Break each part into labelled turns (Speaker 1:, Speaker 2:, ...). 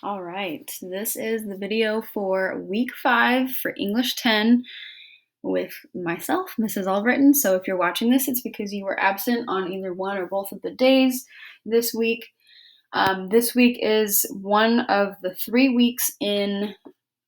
Speaker 1: All right, this is the video for week 5 for English 10 with myself, Mrs. Albritton. So if you're watching this, it's because you were absent on either one or both of the days this week. This week is one of the 3 weeks in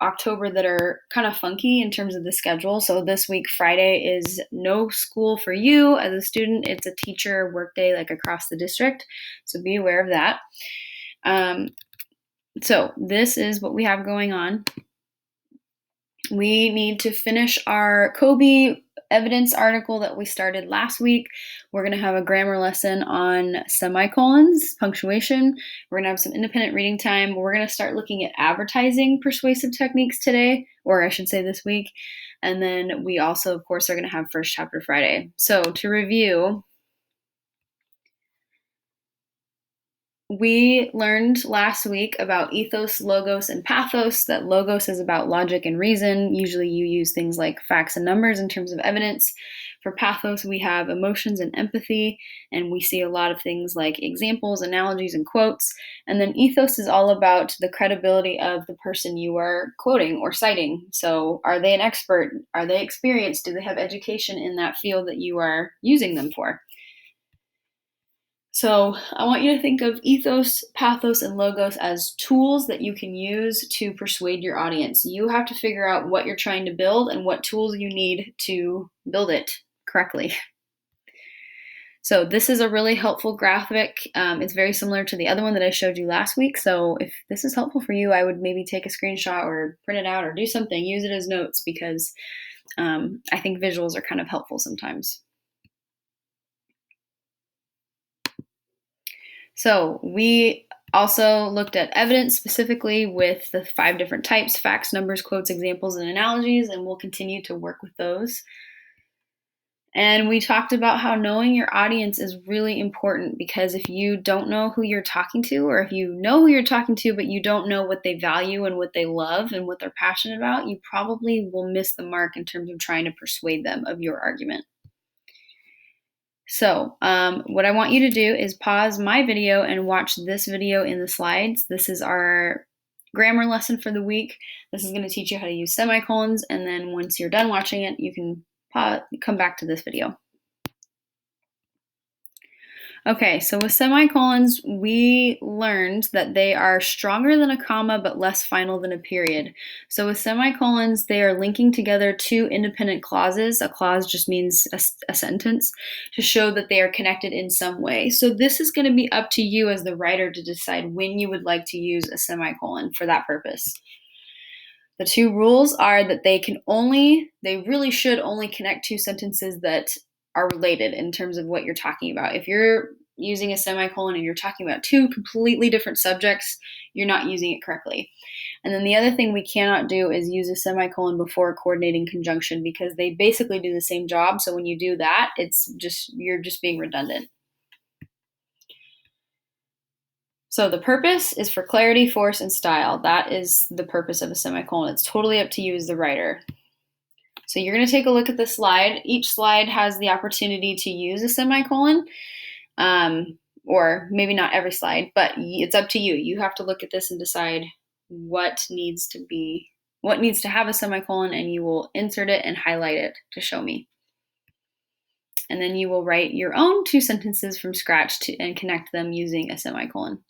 Speaker 1: October that are kind of funky in terms of the schedule. So this week, Friday, is no school for you as a student. It's a teacher workday like across the district. So be aware of that. So this is what we have going on. We need to finish our Kobe evidence article that we started last week. We're going to have a grammar lesson on semicolons, punctuation. We're going to have some independent reading time. We're going to start looking at advertising persuasive techniques today, or I should say this week. And then we also, of course, are going to have First Chapter Friday. So to review, we learned last week about ethos, logos, and pathos, that logos is about logic and reason. Usually you use things like facts and numbers in terms of evidence. For pathos, we have emotions and empathy, and we see a lot of things like examples, analogies, and quotes. And then ethos is all about the credibility of the person you are quoting or citing. So are they an expert? Are they experienced? Do they have education in that field that you are using them for? So I want you to think of ethos, pathos, and logos as tools that you can use to persuade your audience. You have to figure out what you're trying to build and what tools you need to build it correctly. So this is a really helpful graphic. It's very similar to the other one that I showed you last week. So if this is helpful for you, I would maybe take a screenshot or print it out or do something, use it as notes, because I think visuals are kind of helpful sometimes. So we also looked at evidence specifically with the 5 different types: facts, numbers, quotes, examples, and analogies, and we'll continue to work with those. And we talked about how knowing your audience is really important, because if you don't know who you're talking to, or if you know who you're talking to but you don't know what they value and what they love and what they're passionate about, you probably will miss the mark in terms of trying to persuade them of your argument. So what I want you to do is pause my video and watch this video in the slides. This is our grammar lesson for the week. This is going to teach you how to use semicolons, and then once you're done watching it, you can come back to this video. Okay, so with semicolons, we learned that they are stronger than a comma but less final than a period. So with semicolons, they are linking together 2 independent clauses. A clause just means a sentence, to show that they are connected in some way. So this is going to be up to you as the writer to decide when you would like to use a semicolon for that purpose. The 2 rules are that they really should only connect 2 sentences that are related in terms of what you're talking about. If you're using a semicolon and you're talking about 2 completely different subjects, you're not using it correctly. And then the other thing we cannot do is use a semicolon before a coordinating conjunction, because they basically do the same job. So when you do that, you're just being redundant. So the purpose is for clarity, force, and style. That is the purpose of a semicolon. It's totally up to you as the writer. So you're going to take a look at the slide. Each slide has the opportunity to use a semicolon, or maybe not every slide, but it's up to you. You have to look at this and decide what needs to have a semicolon, and you will insert it and highlight it to show me. And then you will write your own 2 sentences from scratch and connect them using a semicolon.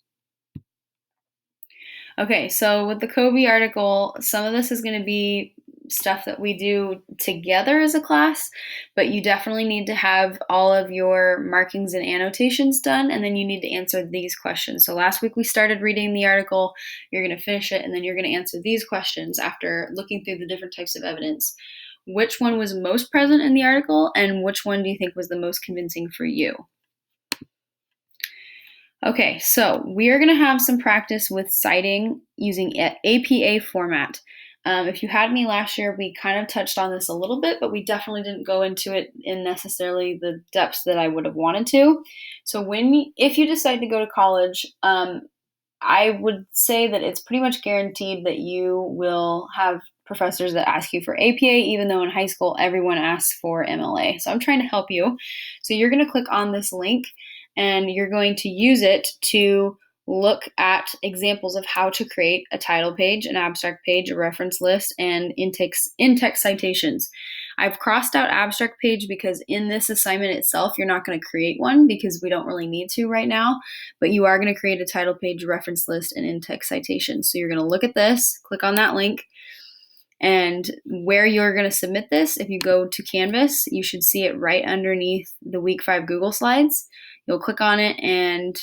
Speaker 1: Okay, so with the Kobe article, some of this is going to be stuff that we do together as a class, but you definitely need to have all of your markings and annotations done, and then you need to answer these questions. So last week we started reading the article. You're going to finish it, and then you're going to answer these questions after looking through the different types of evidence. Which one was most present in the article, and which one do you think was the most convincing for you? Okay, so we are going to have some practice with citing using APA format. If you had me last year, we kind of touched on this a little bit, but we definitely didn't go into it in necessarily the depths that I would have wanted to. So if you decide to go to college, I would say that it's pretty much guaranteed that you will have professors that ask you for APA, even though in high school everyone asks for MLA. So I'm trying to help you. So you're going to click on this link, and you're going to use it to look at examples of how to create a title page, an abstract page, a reference list, and in-text citations. I've crossed out abstract page because in this assignment itself, you're not going to create one because we don't really need to right now, but you are going to create a title page, reference list, and in-text citations. So you're going to look at this, click on that link, and where you're going to submit this, if you go to Canvas, you should see it right underneath the Week 5 Google Slides. You'll click on it and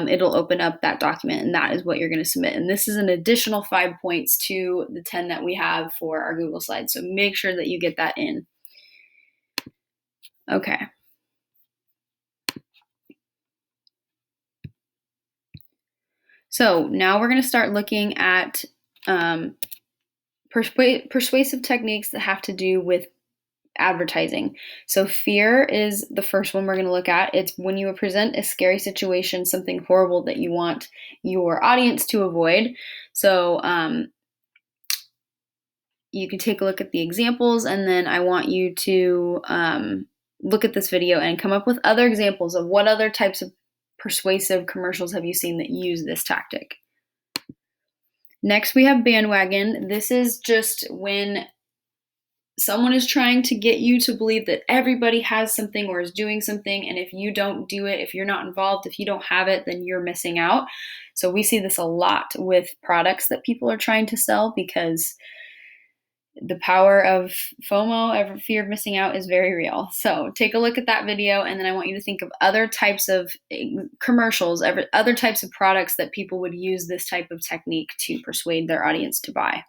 Speaker 1: it'll open up that document, and that is what you're going to submit. And this is an additional 5 points to the 10 that we have for our Google Slides. So make sure that you get that in. Okay. So now we're going to start looking at persuasive techniques that have to do with advertising. So fear is the first one we're going to look at. It's when you present a scary situation, something horrible that you want your audience to avoid. So you can take a look at the examples, and then I want you to look at this video and come up with other examples of what other types of persuasive commercials have you seen that use this tactic. Next, we have bandwagon. This is just when someone is trying to get you to believe that everybody has something or is doing something, and if you don't do it, if you're not involved, if you don't have it, then you're missing out. So we see this a lot with products that people are trying to sell because the power of FOMO, fear of missing out, is very real. So take a look at that video, and then I want you to think of other types of commercials, other types of products that people would use this type of technique to persuade their audience to buy.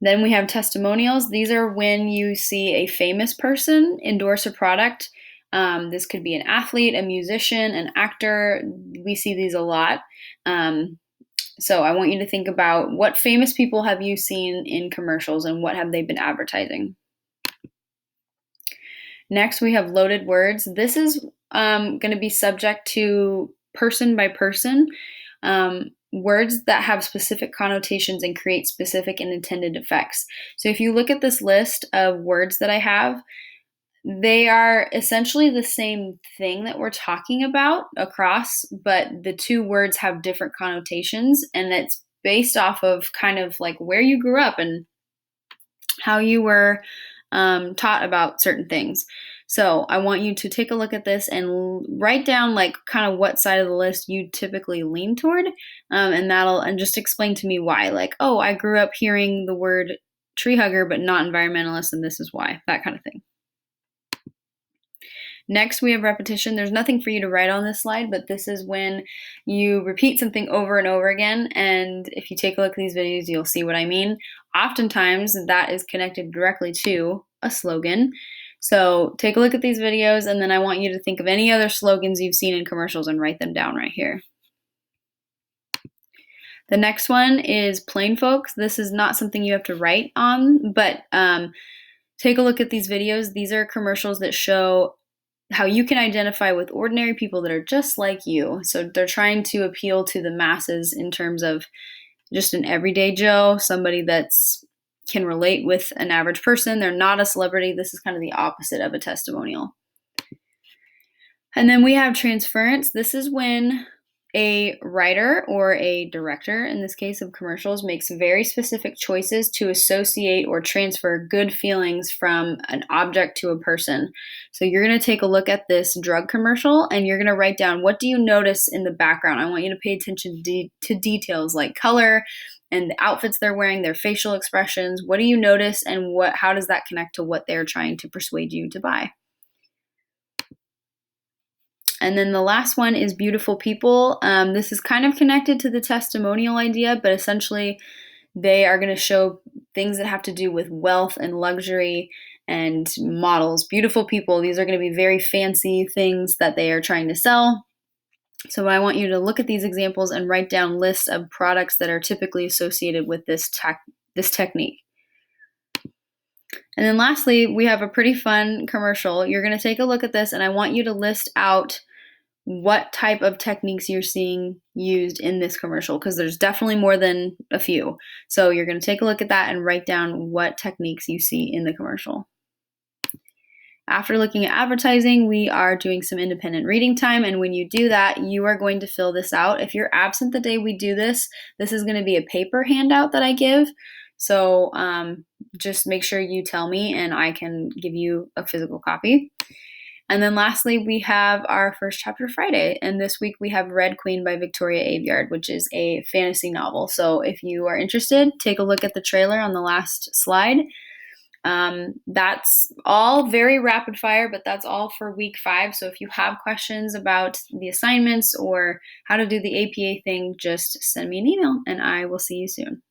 Speaker 1: Then we have testimonials. These are when you see a famous person endorse a product. This could be an athlete, a musician, an actor. We see these a lot. So I want you to think about what famous people have you seen in commercials and what have they been advertising. Next, we have loaded words. This is going to be subject to person by person. Words that have specific connotations and create specific and intended effects. So if you look at this list of words that I have, they are essentially the same thing that we're talking about across, but the two words have different connotations, and it's based off of kind of like where you grew up and how you were taught about certain things. So I want you to take a look at this and write down like kind of what side of the list you typically lean toward, and just explain to me why. Like, oh, I grew up hearing the word tree hugger but not environmentalist, and this is why. That kind of thing. Next, we have repetition. There's nothing for you to write on this slide, but this is when you repeat something over and over again. And if you take a look at these videos, you'll see what I mean. Oftentimes, that is connected directly to a slogan. So take a look at these videos, and then I want you to think of any other slogans you've seen in commercials and write them down right here. The next one is plain folks. This is not something you have to write on, but take a look at these videos. These are commercials that show how you can identify with ordinary people that are just like you. So they're trying to appeal to the masses in terms of just an everyday Joe, somebody that's can relate with an average person. They're not a celebrity. This is kind of the opposite of a testimonial. And then we have transference. This is when a writer or a director, in this case of commercials, makes very specific choices to associate or transfer good feelings from an object to a person. So you're going to take a look at this drug commercial and you're going to write down, what do you notice in the background? I want you to pay attention to details like color and the outfits they're wearing, their facial expressions. What do you notice, and how does that connect to what they're trying to persuade you to buy? And then the last one is beautiful people. This is kind of connected to the testimonial idea, but essentially they are going to show things that have to do with wealth and luxury and models. Beautiful people, these are going to be very fancy things that they are trying to sell. So I want you to look at these examples and write down lists of products that are typically associated with this technique. And then lastly, we have a pretty fun commercial. You're going to take a look at this, and I want you to list out what type of techniques you're seeing used in this commercial, because there's definitely more than a few. So you're going to take a look at that and write down what techniques you see in the commercial. After looking at advertising, we are doing some independent reading time. And when you do that, you are going to fill this out. If you're absent the day we do this, this is going to be a paper handout that I give. So just make sure you tell me and I can give you a physical copy. And then lastly, we have our first chapter Friday. And this week we have Red Queen by Victoria Aveyard, which is a fantasy novel. So if you are interested, take a look at the trailer on the last slide. That's all very rapid fire, but that's all for week 5. So if you have questions about the assignments or how to do the APA thing, just send me an email and I will see you soon.